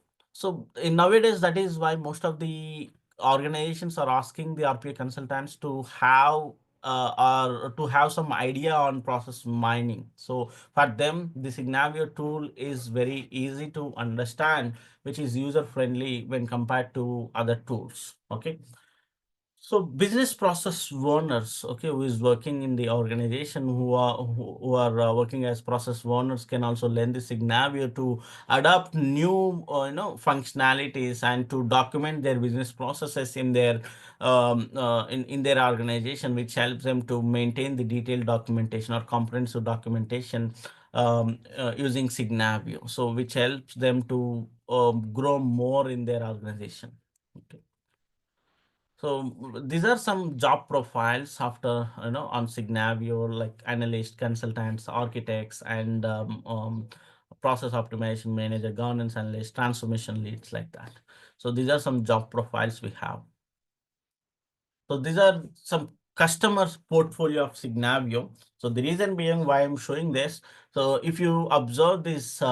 in nowadays, that is why most of the organizations are asking the RPA consultants to have or to have some idea on process mining. So for them, the Signavio tool is very easy to understand, which is user friendly when compared to other tools. Okay. So business process owners, okay, who is working in the organization, who are working as process owners, can also learn the Signavio to adopt new functionalities and to document their business processes in their in their organization, which helps them to maintain the detailed documentation or comprehensive documentation using Signavio. So which helps them to grow more in their organization. Okay. So these are some job profiles after on Signavio, like analyst, consultants, architects, and process optimization manager, governance analyst, transformation leads, like that. So these are some job profiles we have. So these are some customers portfolio of Signavio. So the reason being why I'm showing this. So if you observe these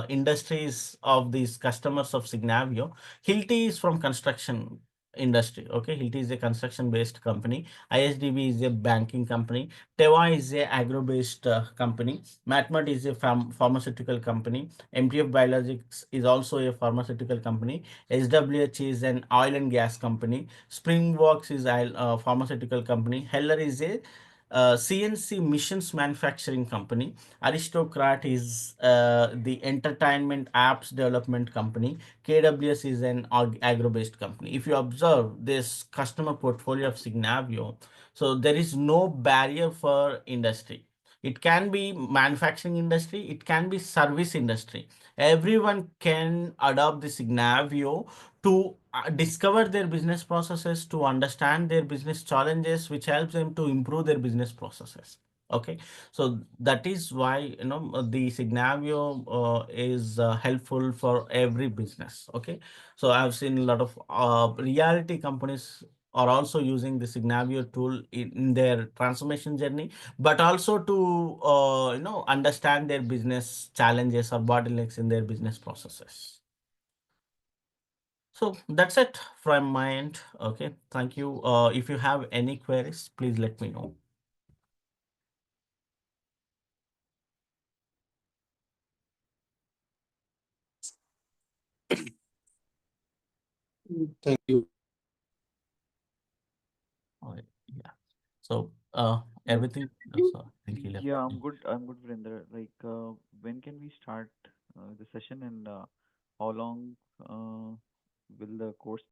industries of these customers of Signavio, Hilti is from construction industry. Okay, Hilti is a construction based company. ISDB is a banking company. Teva is a agro based company. Matmat is a pharmaceutical company. MTF Biologics is also a pharmaceutical company. SWH is an oil and gas company. Springworks is a pharmaceutical company. Heller is a CNC missions manufacturing company. Aristocrat is the entertainment apps development company. KWS is an agro-based company. If you observe this customer portfolio of Signavio, so there is no barrier for industry. It can be manufacturing industry, it can be service industry. Everyone can adopt the Signavio to discover their business processes, to understand their business challenges, which helps them to improve their business processes. Okay, so that is why the Signavio is helpful for every business. Okay, so I've seen a lot of reality companies are also using the Signavio tool in their transformation journey, but also to understand their business challenges or bottlenecks in their business processes. So that's it from my end. Okay, thank you. If you have any queries, please let me know. Thank you. All right. Yeah. So Yeah. everything. So I think he left. Yeah, I'm good. I'm good, Virender. Like, when can we start the session, and how long will the course